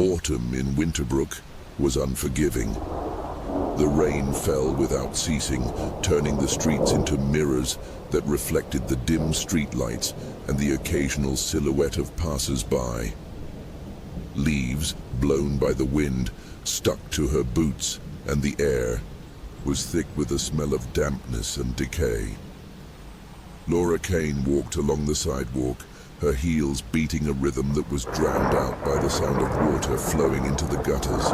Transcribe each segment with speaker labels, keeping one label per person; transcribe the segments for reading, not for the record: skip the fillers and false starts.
Speaker 1: Autumn in Winterbrook was unforgiving. The rain fell without ceasing, turning the streets into mirrors that reflected the dim streetlights and the occasional silhouette of passers-by. Leaves, blown by the wind, stuck to her boots, and the air was thick with the smell of dampness and decay. Laura Kane walked along the sidewalk, her heels beating a rhythm that was drowned out by the sound of water flowing into the gutters.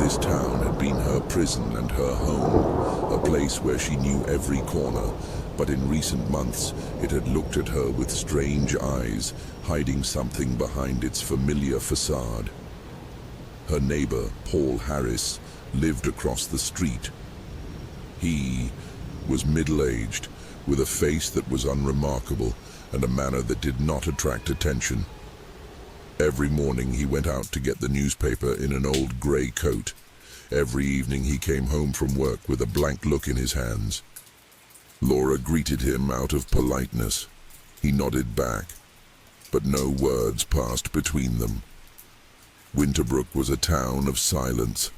Speaker 1: This town had been her prison and her home, a place where she knew every corner, but in recent months it had looked at her with strange eyes, hiding something behind its familiar facade. Her neighbor, Paul Harris, lived across the street. He was middle-aged, with a face that was unremarkable and a manner that did not attract attention. Every morning he went out to get the newspaper in an old grey coat. Every evening he came home from work with a blank look in his hands. Laura greeted him out of politeness. He nodded back, but no words passed between them. Winterbrook was a town of silence,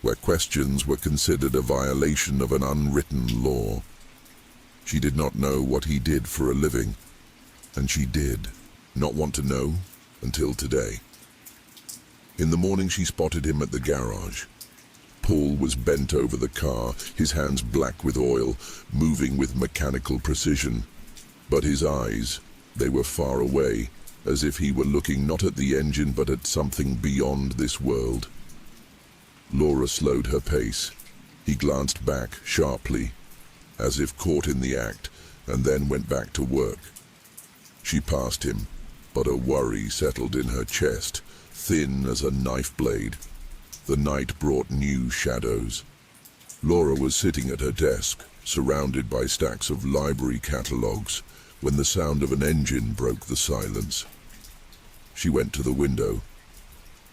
Speaker 1: where questions were considered a violation of an unwritten law. She did not know what he did for a living, and she did not want to know until today. In the morning she spotted him at the garage. Paul was bent over the car, his hands black with oil, moving with mechanical precision. But his eyes, they were far away, as if he were looking not at the engine but at something beyond this world. Laura slowed her pace. He glanced back sharply, as if caught in the act, and then went back to work. She passed him, but a worry settled in her chest, thin as a knife blade. The night brought new shadows. Laura was sitting at her desk, surrounded by stacks of library catalogues, when the sound of an engine broke the silence. She went to the window.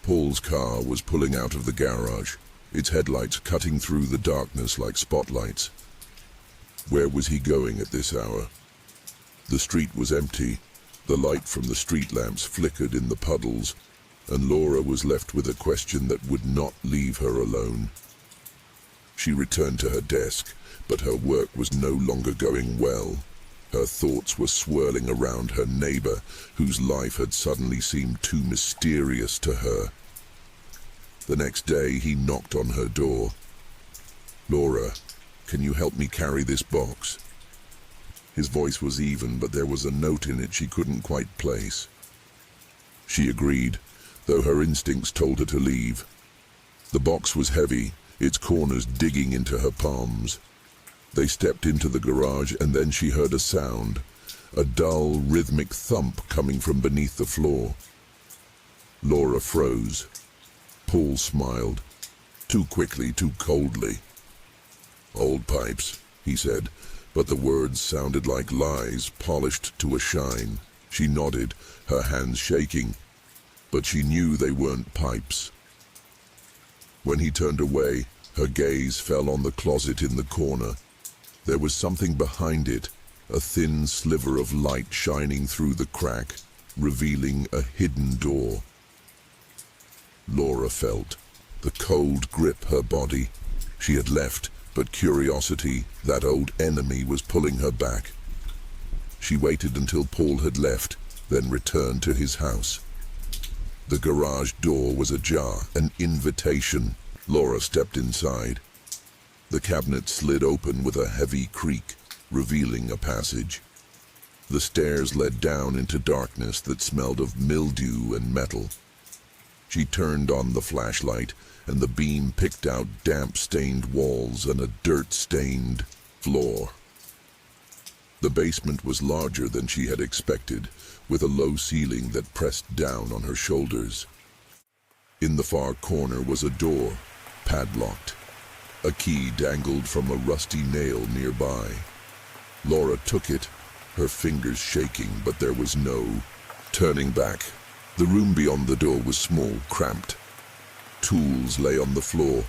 Speaker 1: Paul's car was pulling out of the garage, its headlights cutting through the darkness like spotlights. Where was he going at this hour? The street was empty. The light from the street lamps flickered in the puddles, and Laura was left with a question that would not leave her alone. She returned to her desk, but her work was no longer going well. Her thoughts were swirling around her neighbor, whose life had suddenly seemed too mysterious to her. The next day he knocked on her door. "Laura, can you help me carry this box?" His voice was even, but there was a note in it she couldn't quite place. She agreed, though her instincts told her to leave. The box was heavy, its corners digging into her palms. They stepped into the garage, and then she heard a sound, a dull, rhythmic thump coming from beneath the floor. Laura froze. Paul smiled, too quickly, too coldly. "Old pipes," he said, but the words sounded like lies polished to a shine. She nodded, her hands shaking, but she knew they weren't pipes. When he turned away, her gaze fell on the closet in the corner. There was something behind it, a thin sliver of light shining through the crack, revealing a hidden door. Laura felt the cold grip her body. She had left, but curiosity, that old enemy, was pulling her back. She waited until Paul had left, then returned to his house. The garage door was ajar, an invitation. Laura stepped inside. The cabinet slid open with a heavy creak, revealing a passage. The stairs led down into darkness that smelled of mildew and metal. She turned on the flashlight, and the beam picked out damp-stained walls and a dirt-stained floor. The basement was larger than she had expected, with a low ceiling that pressed down on her shoulders. In the far corner was a door, padlocked. A key dangled from a rusty nail nearby. Laura took it, her fingers shaking, but there was no turning back. The room beyond the door was small, cramped. Tools lay on the floor,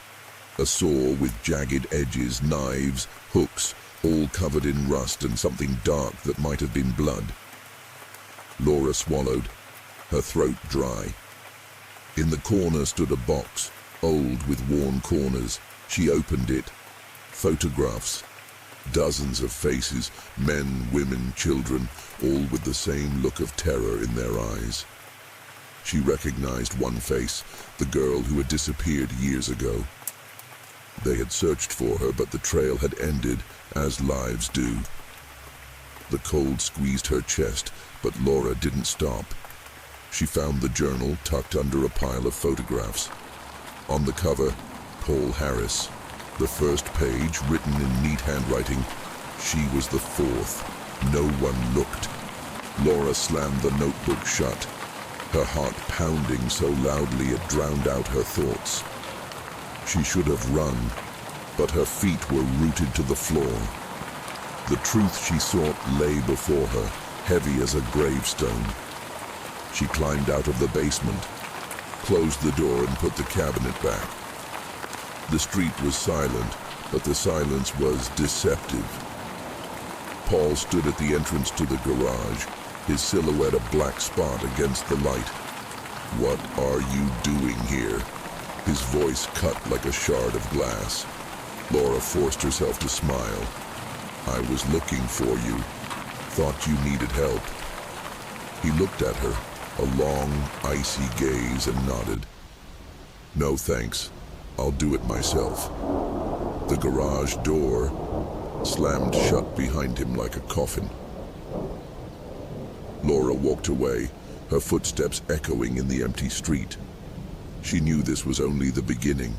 Speaker 1: a saw with jagged edges, knives, hooks, all covered in rust and something dark that might have been blood. Laura swallowed, her throat dry. In the corner stood a box, old with worn corners. She opened it. Photographs. Dozens of faces, men, women, children, all with the same look of terror in their eyes. She recognized one face, the girl who had disappeared years ago. They had searched for her, but the trail had ended, as lives do. The cold squeezed her chest, but Laura didn't stop. She found the journal tucked under a pile of photographs. On the cover, Paul Harris. The first page, written in neat handwriting. She was the fourth. No one looked. Laura slammed the notebook shut, her heart pounding so loudly it drowned out her thoughts. She should have run, but her feet were rooted to the floor. The truth she sought lay before her, heavy as a gravestone. She climbed out of the basement, closed the door and put the cabinet back. The street was silent, but the silence was deceptive. Paul stood at the entrance to the garage, his silhouette a black spot against the light. "What are you doing here?" His voice cut like a shard of glass. Laura forced herself to smile. "I was looking for you. Thought you needed help." He looked at her, a long, icy gaze, and nodded. "No thanks. I'll do it myself." The garage door slammed shut behind him like a coffin. Laura walked away, her footsteps echoing in the empty street. She knew this was only the beginning.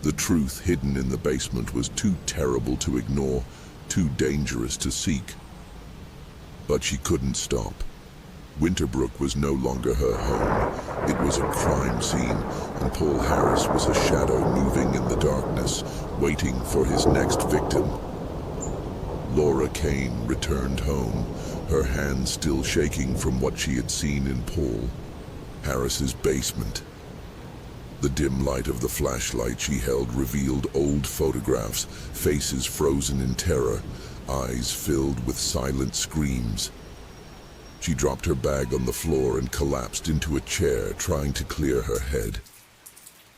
Speaker 1: The truth hidden in the basement was too terrible to ignore, too dangerous to seek. But she couldn't stop. Winterbrook was no longer her home. It was a crime scene, and Paul Harris was a shadow moving in the darkness, waiting for his next victim. Laura Kane returned home, her hands still shaking from what she had seen in Paul Harris's basement. The dim light of the flashlight she held revealed old photographs, faces frozen in terror, eyes filled with silent screams. She dropped her bag on the floor and collapsed into a chair, trying to clear her head.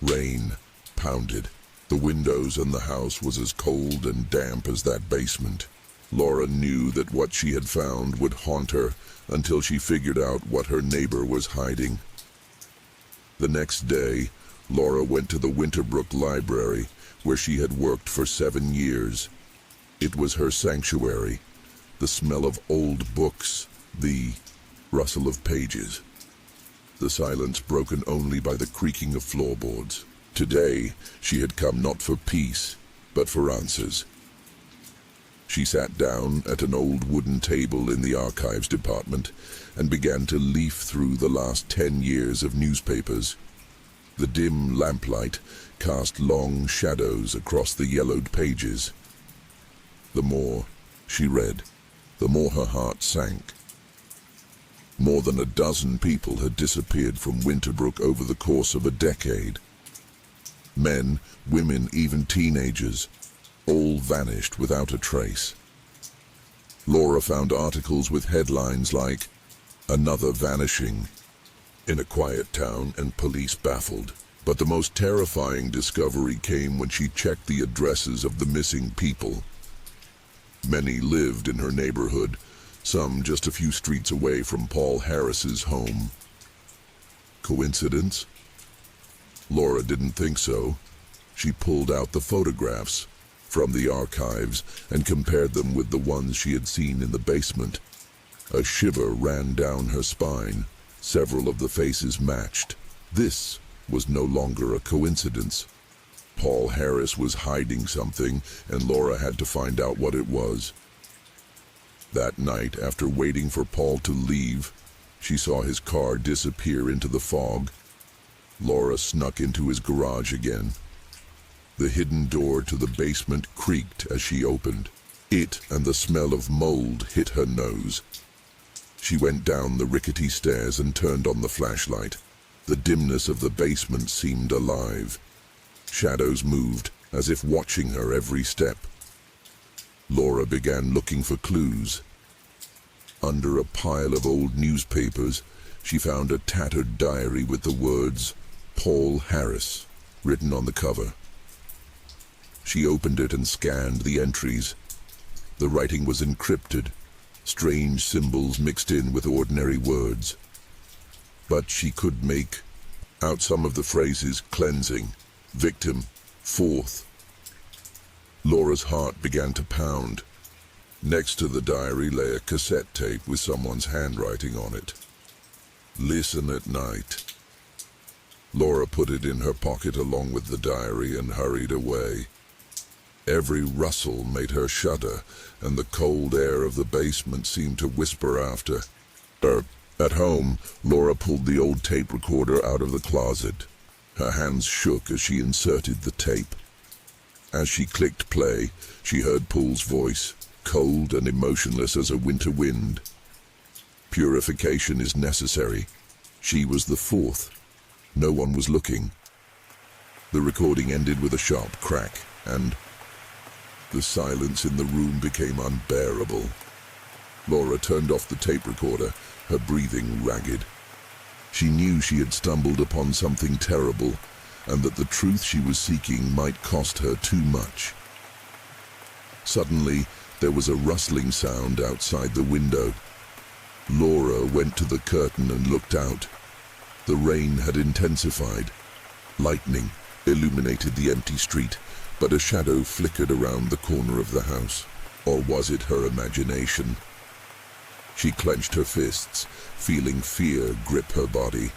Speaker 1: Rain pounded. The windows in the house was as cold and damp as that basement. Laura knew that what she had found would haunt her until she figured out what her neighbor was hiding. The next day, Laura went to the Winterbrook Library, where she had worked for 7 years. It was her sanctuary. The smell of old books, the rustle of pages. The silence broken only by the creaking of floorboards. Today, she had come not for peace, but for answers. She sat down at an old wooden table in the archives department and began to leaf through the last 10 years of newspapers. The dim lamplight cast long shadows across the yellowed pages. The more she read, the more her heart sank. More than a dozen people had disappeared from Winterbrook over the course of a decade. Men, women, even teenagers, all vanished without a trace. Laura found articles with headlines like, "Another Vanishing," "In a Quiet Town and Police Baffled." But the most terrifying discovery came when she checked the addresses of the missing people. Many lived in her neighborhood, some just a few streets away from Paul Harris's home. Coincidence? Laura didn't think so. She pulled out the photographs from the archives and compared them with the ones she had seen in the basement. A shiver ran down her spine. Several of the faces matched. This was no longer a coincidence. Paul Harris was hiding something, and Laura had to find out what it was. That night, after waiting for Paul to leave, she saw his car disappear into the fog. Laura snuck into his garage again. The hidden door to the basement creaked as she opened. It and the smell of mold hit her nose. She went down the rickety stairs and turned on the flashlight. The dimness of the basement seemed alive. Shadows moved, as if watching her every step. Laura began looking for clues. Under a pile of old newspapers, she found a tattered diary with the words, Paul Harris written on the cover. She opened it and scanned the entries. The writing was encrypted, strange symbols mixed in with ordinary words. But she could make out some of the phrases: cleansing, victim, fourth. Laura's heart began to pound. Next to the diary lay a cassette tape with someone's handwriting on it. Listen at night. Laura put it in her pocket along with the diary and hurried away. Every rustle made her shudder, and the cold air of the basement seemed to whisper after. At home, Laura pulled the old tape recorder out of the closet. Her hands shook as she inserted the tape. As she clicked play, she heard Paul's voice, cold and emotionless as a winter wind. Purification is necessary. She was the fourth. No one was looking. The recording ended with a sharp crack, and the silence in the room became unbearable. Laura turned off the tape recorder, her breathing ragged. She knew she had stumbled upon something terrible, and that the truth she was seeking might cost her too much. Suddenly, there was a rustling sound outside the window. Laura went to the curtain and looked out. The rain had intensified. Lightning illuminated the empty street, but a shadow flickered around the corner of the house. Or was it her imagination? She clenched her fists, feeling fear grip her body.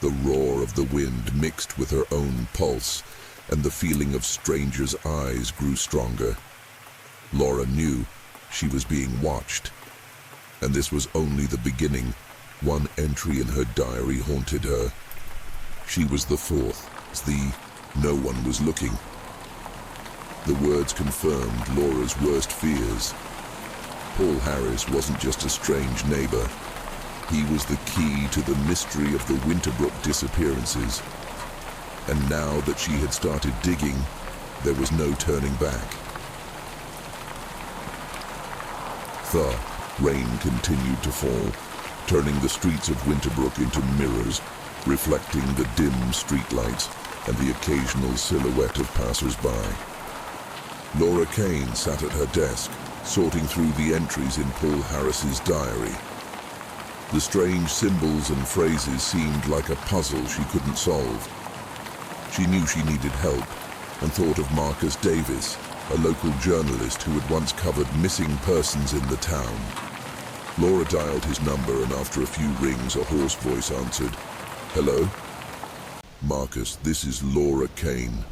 Speaker 1: The roar of the wind mixed with her own pulse, and the feeling of strangers' eyes grew stronger. Laura knew she was being watched, and this was only the beginning. One entry in her diary haunted her. She was the fourth, no one was looking. The words confirmed Laura's worst fears. Paul Harris wasn't just a strange neighbor. He was the key to the mystery of the Winterbrook disappearances. And now that she had started digging, there was no turning back. The rain continued to fall, turning the streets of Winterbrook into mirrors, reflecting the dim streetlights and the occasional silhouette of passers-by. Laura Kane sat at her desk, sorting through the entries in Paul Harris's diary. The strange symbols and phrases seemed like a puzzle she couldn't solve. She knew she needed help, and thought of Marcus Davis, a local journalist who had once covered missing persons in the town. Laura dialed his number, and after a few rings, a hoarse voice answered. "Hello? Marcus, this is Laura Kane.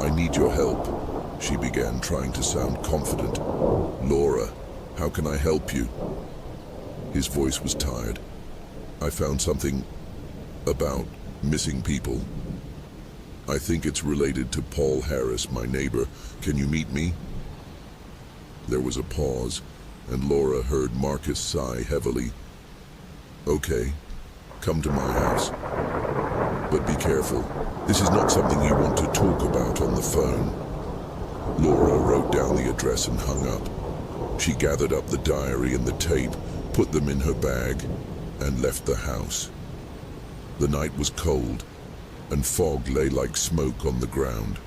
Speaker 1: I need your help," she began, trying to sound confident. "Laura, how can I help you?" His voice was tired. "I found something about missing people. I think it's related to Paul Harris, my neighbor. Can you meet me?" There was a pause, and Laura heard Marcus sigh heavily. "Okay, come to my house. But be careful. This is not something you want to talk about on the phone." Laura wrote down the address and hung up. She gathered up the diary and the tape, put them in her bag, and left the house. The night was cold, and fog lay like smoke on the ground.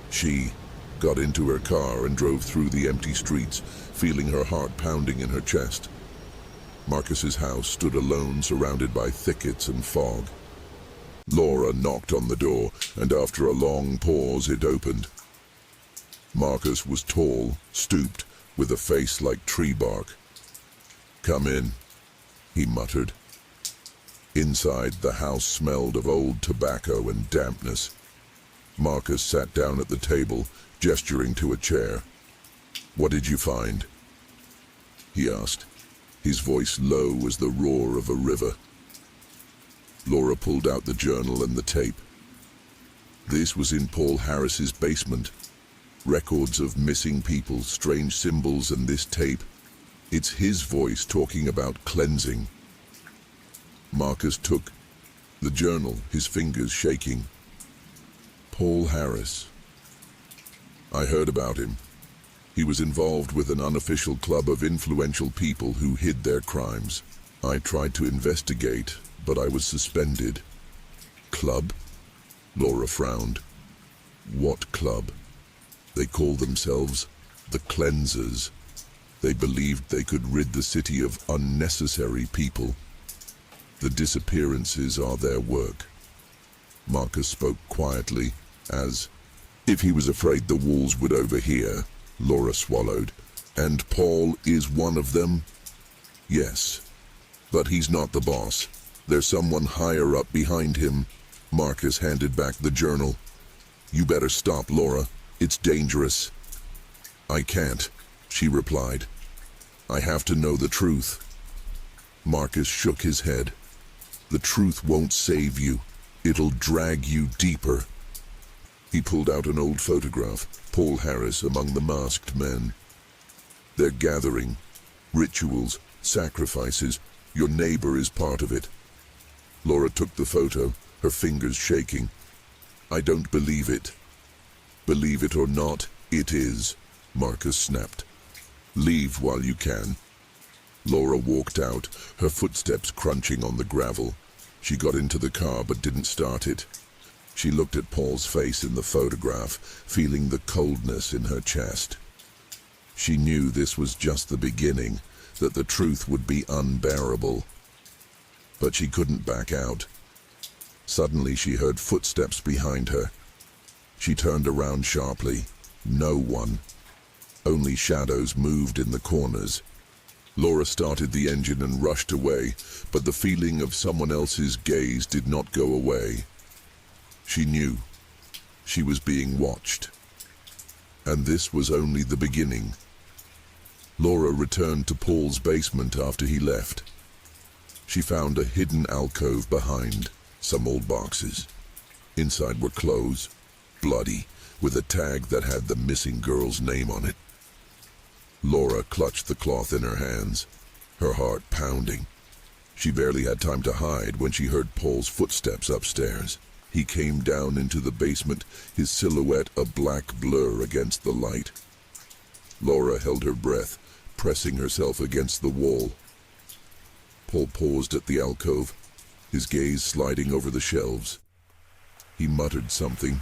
Speaker 1: She got into her car and drove through the empty streets, feeling her heart pounding in her chest. Marcus's house stood alone, surrounded by thickets and fog. Laura knocked on the door, and after a long pause it opened. Marcus was tall, stooped, with a face like tree bark. "Come in," he muttered. Inside, the house smelled of old tobacco and dampness. Marcus sat down at the table, gesturing to a chair. "What did you find?" he asked, his voice low as the roar of a river. Laura pulled out the journal and the tape. This was in Paul Harris's basement. Records of missing people, strange symbols, and this tape. It's his voice talking about cleansing. Marcus took the journal, his fingers shaking. Paul Harris. I heard about him. He was involved with an unofficial club of influential people who hid their crimes. I tried to investigate, but I was suspended. club? Laura frowned. What club? They call themselves the Cleansers. They believed they could rid the city of unnecessary people. The disappearances are their work. Marcus spoke quietly, as if he was afraid the wolves would overhear. Laura swallowed. And Paul is one of them? Yes. But he's not the boss. There's someone higher up behind him. Marcus handed back the journal. You better stop, Laura. It's dangerous. I can't, she replied. I have to know the truth. Marcus shook his head. The truth won't save you. It'll drag you deeper. He pulled out an old photograph, Paul Harris among the masked men. They're gathering. Rituals, sacrifices. Your neighbor is part of it. Laura took the photo, her fingers shaking. I don't believe it. Believe it or not, it is, Marcus snapped. Leave while you can. Laura walked out, her footsteps crunching on the gravel. She got into the car but didn't start it. She looked at Paul's face in the photograph, feeling the coldness in her chest. She knew this was just the beginning, that the truth would be unbearable. But she couldn't back out. Suddenly she heard footsteps behind her. She turned around sharply. No one. Only shadows moved in the corners. Laura started the engine and rushed away, but the feeling of someone else's gaze did not go away. She knew. She was being watched. And this was only the beginning. Laura returned to Paul's basement after he left. She found a hidden alcove behind some old boxes. Inside were clothes, bloody, with a tag that had the missing girl's name on it. Laura clutched the cloth in her hands, her heart pounding. She barely had time to hide when she heard Paul's footsteps upstairs. He came down into the basement, his silhouette a black blur against the light. Laura held her breath, pressing herself against the wall. Paul paused at the alcove, his gaze sliding over the shelves. He muttered something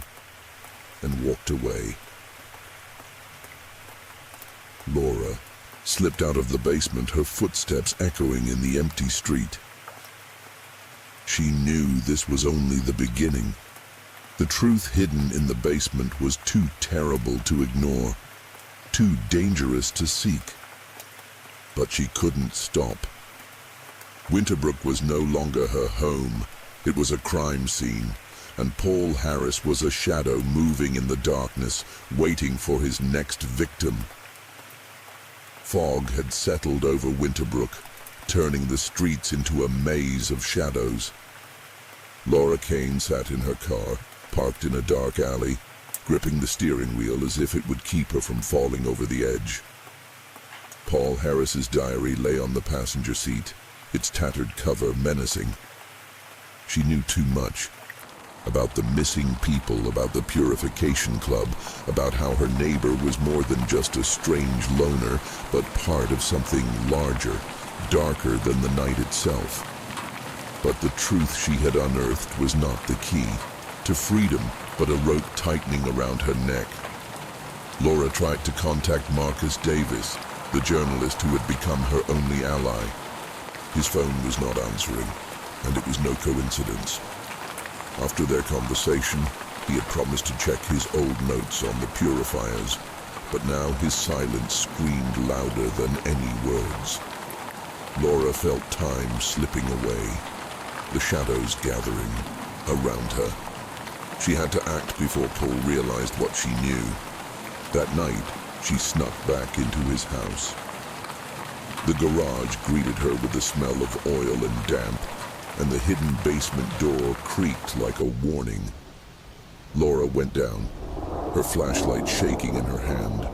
Speaker 1: and walked away. Laura slipped out of the basement, her footsteps echoing in the empty street. She knew this was only the beginning. The truth hidden in the basement was too terrible to ignore, too dangerous to seek. But she couldn't stop. Winterbrook was no longer her home. It was a crime scene, and Paul Harris was a shadow moving in the darkness, waiting for his next victim. Fog had settled over Winterbrook, turning the streets into a maze of shadows. Laura Kane sat in her car, parked in a dark alley, gripping the steering wheel as if it would keep her from falling over the edge. Paul Harris's diary lay on the passenger seat, its tattered cover menacing. She knew too much. About the missing people, about the Purification Club, about how her neighbor was more than just a strange loner, but part of something larger, darker than the night itself. But the truth she had unearthed was not the key to freedom, but a rope tightening around her neck. Laura tried to contact Marcus Davis, the journalist who had become her only ally. His phone was not answering, and it was no coincidence. After their conversation, he had promised to check his old notes on the purifiers, but now his silence screamed louder than any words. Laura felt time slipping away, the shadows gathering around her. She had to act before Paul realized what she knew. That night, she snuck back into his house. The garage greeted her with the smell of oil and damp, and the hidden basement door creaked like a warning. Laura went down, her flashlight shaking in her hand,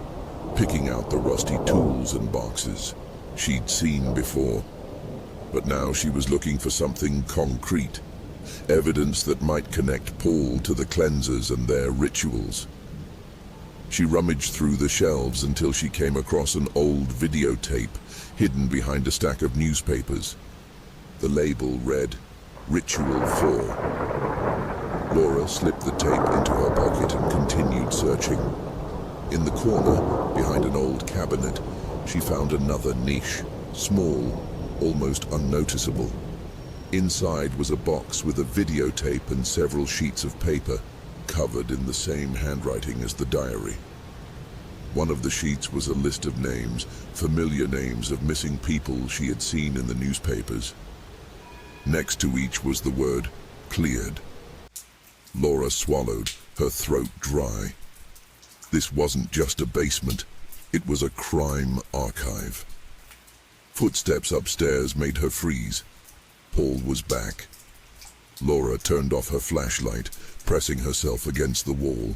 Speaker 1: picking out the rusty tools and boxes she'd seen before. But now she was looking for something concrete, evidence that might connect Paul to the cleansers and their rituals. She rummaged through the shelves until she came across an old videotape hidden behind a stack of newspapers. The label read, Ritual 4. Laura slipped the tape into her pocket and continued searching. In the corner, behind an old cabinet, she found another niche, small, almost unnoticeable. Inside was a box with a videotape and several sheets of paper, covered in the same handwriting as the diary. One of the sheets was a list of names, familiar names of missing people she had seen in the newspapers. Next to each was the word, cleared. Laura swallowed, her throat dry. This wasn't just a basement, it was a crime archive. Footsteps upstairs made her freeze. Paul was back. Laura turned off her flashlight, pressing herself against the wall.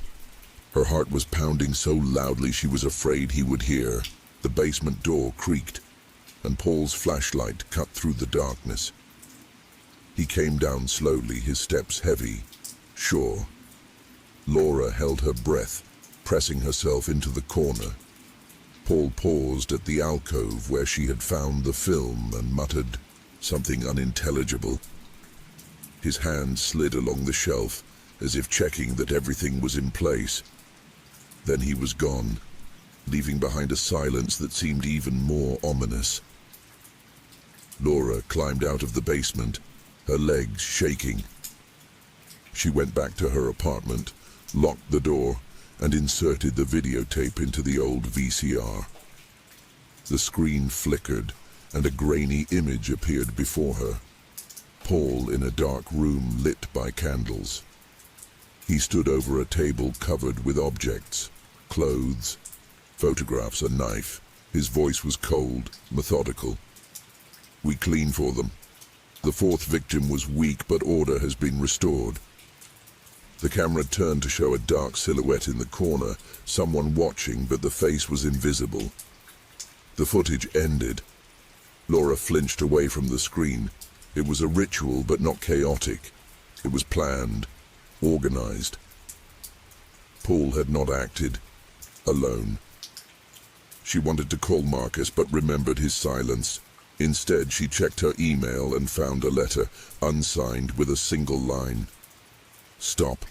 Speaker 1: Her heart was pounding so loudly she was afraid he would hear. The basement door creaked, and Paul's flashlight cut through the darkness. He came down slowly, his steps heavy, sure. Laura held her breath, pressing herself into the corner. Paul paused at the alcove where she had found the film and muttered something unintelligible. His hand slid along the shelf, as if checking that everything was in place. Then he was gone, leaving behind a silence that seemed even more ominous. Laura climbed out of the basement, her legs shaking. She went back to her apartment, locked the door, and inserted the videotape into the old VCR. The screen flickered, and a grainy image appeared before her. Paul in a dark room lit by candles. He stood over a table covered with objects, clothes, photographs, a knife. His voice was cold, methodical. "We clean for them. The fourth victim was weak, but order has been restored." The camera turned to show a dark silhouette in the corner, someone watching, but the face was invisible. The footage ended. Laura flinched away from the screen. It was a ritual, but not chaotic. It was planned, organized. Paul had not acted alone. She wanted to call Marcus, but remembered his silence. Instead, she checked her email and found a letter, unsigned, with a single line. "Stop,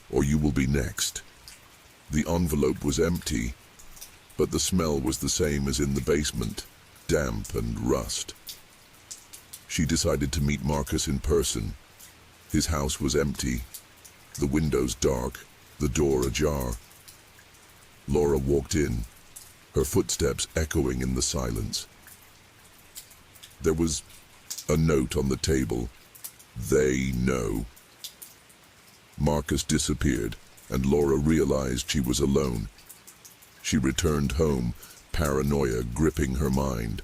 Speaker 1: or you will be next." The envelope was empty, but the smell was the same as in the basement, damp and rust. She decided to meet Marcus in person. His house was empty, the windows dark, the door ajar. Laura walked in, her footsteps echoing in the silence. There was a note on the table. "They know." Marcus disappeared, and Laura realized she was alone. She returned home, paranoia gripping her mind.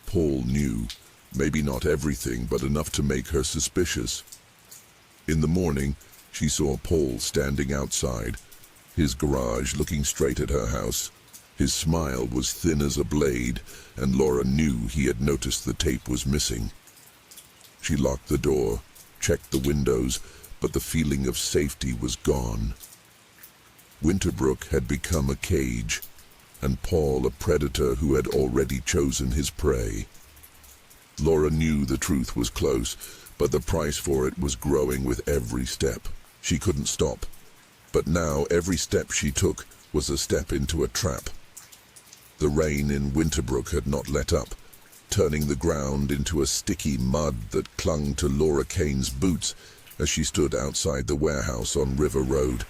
Speaker 1: Paul knew, maybe not everything, but enough to make her suspicious. In the morning, she saw Paul standing outside, his garage looking straight at her house. His smile was thin as a blade, and Laura knew he had noticed the tape was missing. She locked the door, checked the windows, but the feeling of safety was gone. Winterbrook had become a cage, and Paul a predator who had already chosen his prey. Laura knew the truth was close, but the price for it was growing with every step. She couldn't stop, but now every step she took was a step into a trap. The rain in Winterbrook had not let up, turning the ground into a sticky mud that clung to Laura Kane's boots as she stood outside the warehouse on River Road.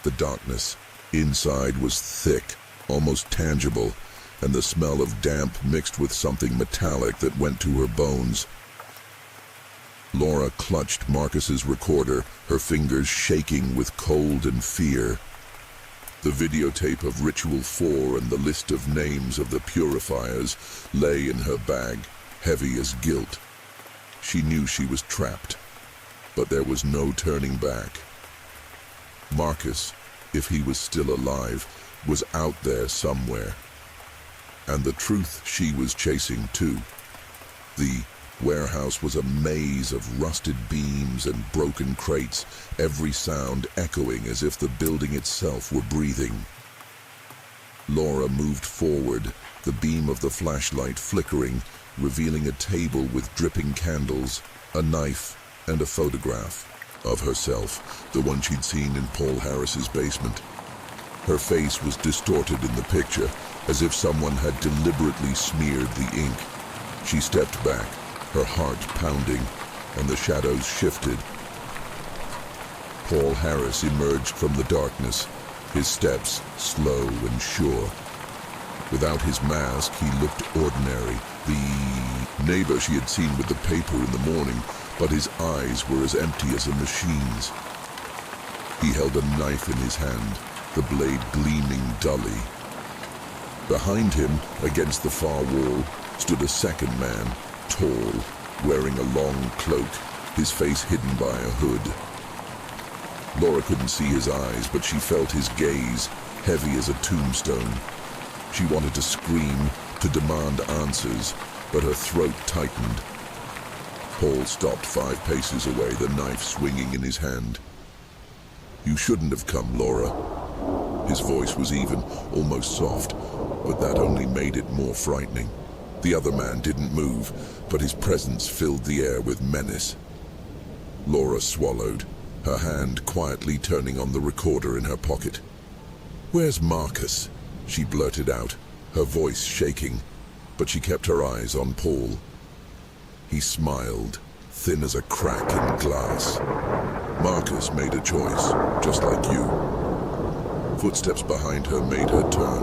Speaker 1: The darkness inside was thick, almost tangible, and the smell of damp mixed with something metallic that went to her bones. Laura clutched Marcus's recorder, her fingers shaking with cold and fear. The videotape of Ritual 4 and the list of names of the purifiers lay in her bag, heavy as guilt. She knew she was trapped, but there was no turning back. Marcus, if he was still alive, was out there somewhere. And the truth she was chasing too. The warehouse was a maze of rusted beams and broken crates, every sound echoing as if the building itself were breathing. Laura moved forward, the beam of the flashlight flickering, revealing a table with dripping candles, a knife, and a photograph. of herself, the one she'd seen in Paul Harris's basement. Her face was distorted in the picture, as if someone had deliberately smeared the ink. She stepped back, her heart pounding, and the shadows shifted. Paul Harris emerged from the darkness, his steps slow and sure. Without his mask, he looked ordinary, the neighbor she had seen with the paper in the morning, but his eyes were as empty as a machine's. He held a knife in his hand, the blade gleaming dully. Behind him, against the far wall, stood a second man, tall, wearing a long cloak, his face hidden by a hood. Laura couldn't see his eyes, but she felt his gaze, heavy as a tombstone. She wanted to scream, to demand answers, but her throat tightened. Paul stopped 5 paces away, the knife swinging in his hand. "You shouldn't have come, Laura." His voice was even, almost soft, but that only made it more frightening. The other man didn't move, but his presence filled the air with menace. Laura swallowed, her hand quietly turning on the recorder in her pocket. "Where's Marcus?" she blurted out, her voice shaking, but she kept her eyes on Paul. He smiled, thin as a crack in glass. "Marcus made a choice, just like you." Footsteps behind her made her turn.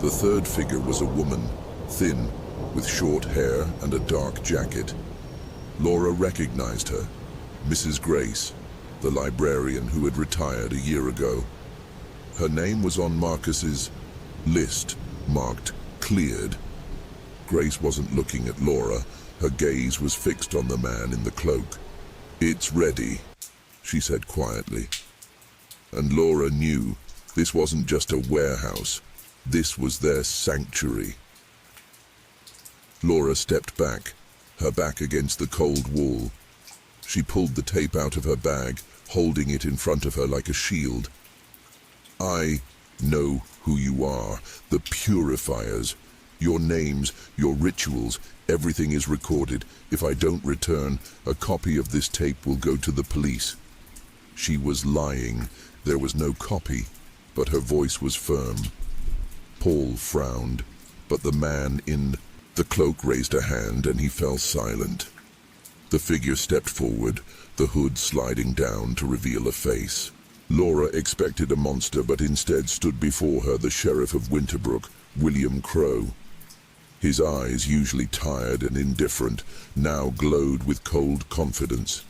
Speaker 1: The third figure was a woman, thin, with short hair and a dark jacket. Laura recognized her, Mrs. Grace, the librarian who had retired a year ago. Her name was on Marcus's list, marked cleared. Grace wasn't looking at Laura. Her gaze was fixed on the man in the cloak. "It's ready," she said quietly. And Laura knew this wasn't just a warehouse. This was their sanctuary. Laura stepped back, her back against the cold wall. She pulled the tape out of her bag, holding it in front of her like a shield. "I know who you are, the Purifiers. Your names, your rituals, everything is recorded. If I don't return, a copy of this tape will go to the police." She was lying. There was no copy, but her voice was firm. Paul frowned, but the man in the cloak raised a hand and he fell silent. The figure stepped forward, the hood sliding down to reveal a face. Laura expected a monster, but instead stood before her the Sheriff of Winterbrook, William Crow. His eyes, usually tired and indifferent, now glowed with cold confidence.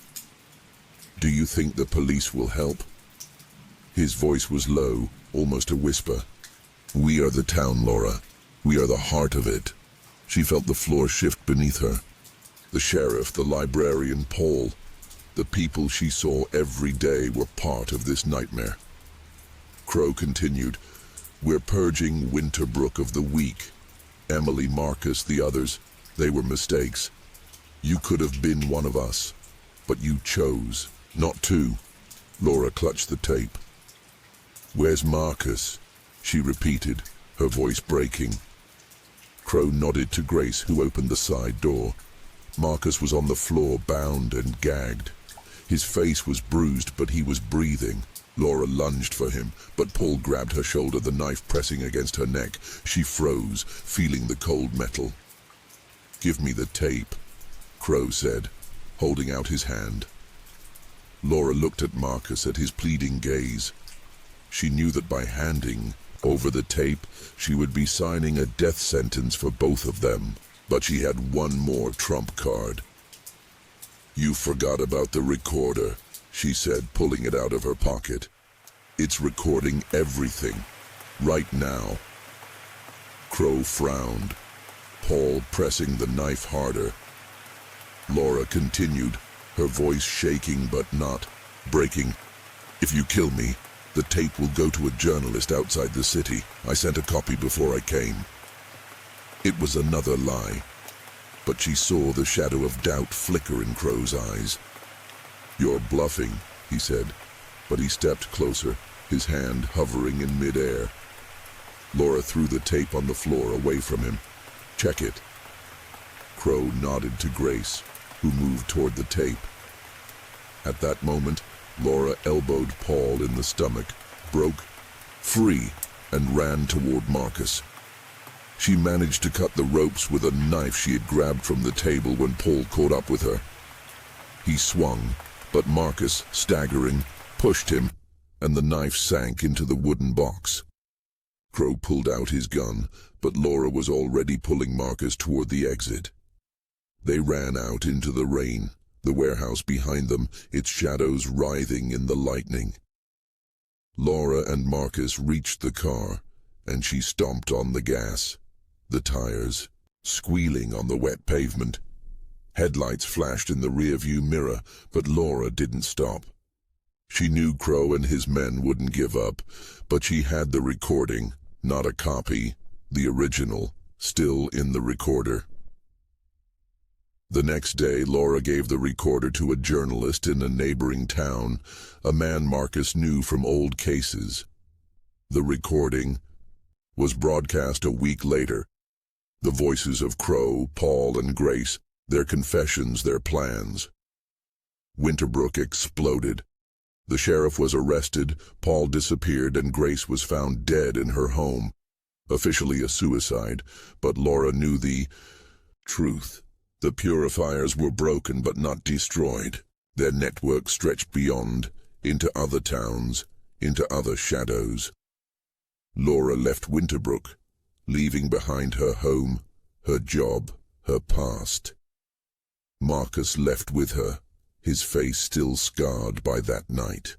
Speaker 1: "Do you think the police will help?" His voice was low, almost a whisper. "We are the town, Laura. We are the heart of it." She felt the floor shift beneath her. The sheriff, the librarian, Paul, the people she saw every day were part of this nightmare. Crow continued, "We're purging Winterbrook of the weak. Emily, Marcus, the others, they were mistakes. You could have been one of us, but you chose not to." Laura clutched the tape. "Where's Marcus?" she repeated, her voice breaking. Crow nodded to Grace, who opened the side door. Marcus was on the floor, bound and gagged. His face was bruised, but he was breathing. Laura lunged for him, but Paul grabbed her shoulder, the knife pressing against her neck. She froze, feeling the cold metal. "Give me the tape," Crow said, holding out his hand. Laura looked at Marcus, at his pleading gaze. She knew that by handing over the tape, she would be signing a death sentence for both of them. But she had one more trump card. "You forgot about the recorder," she said, pulling it out of her pocket. "It's recording everything, right now." Crow frowned, Paul pressing the knife harder. Laura continued, her voice shaking but not breaking. "If you kill me, the tape will go to a journalist outside the city. I sent a copy before I came." It was another lie, but she saw the shadow of doubt flicker in Crow's eyes. "You're bluffing," he said, but he stepped closer, his hand hovering in midair. Laura threw the tape on the floor away from him. "Check it." Crow nodded to Grace, who moved toward the tape. At that moment, Laura elbowed Paul in the stomach, broke free, and ran toward Marcus. She managed to cut the ropes with a knife she had grabbed from the table when Paul caught up with her. He swung, but Marcus, staggering, pushed him, and the knife sank into the wooden box. Crow pulled out his gun, but Laura was already pulling Marcus toward the exit. They ran out into the rain, the warehouse behind them, its shadows writhing in the lightning. Laura and Marcus reached the car, and she stomped on the gas, the tires squealing on the wet pavement. Headlights flashed in the rearview mirror, but Laura didn't stop. She knew Crow and his men wouldn't give up, but she had the recording, not a copy, the original, still in the recorder. The next day, Laura gave the recorder to a journalist in a neighboring town, a man Marcus knew from old cases. The recording was broadcast a week later. The voices of Crow, Paul, and Grace, their confessions, their plans. Winterbrook exploded. The sheriff was arrested, Paul disappeared, and Grace was found dead in her home. Officially a suicide, but Laura knew the truth. The purifiers were broken but not destroyed. Their network stretched beyond, into other towns, into other shadows. Laura left Winterbrook, leaving behind her home, her job, her past. Marcus left with her, his face still scarred by that night.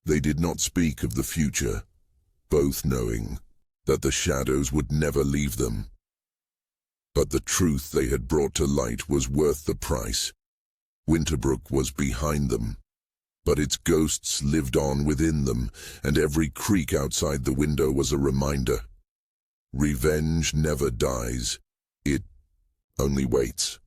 Speaker 1: They did not speak of the future, both knowing that the shadows would never leave them. But the truth they had brought to light was worth the price. Winterbrook was behind them, but its ghosts lived on within them, and every creak outside the window was a reminder. Revenge never dies. It only waits.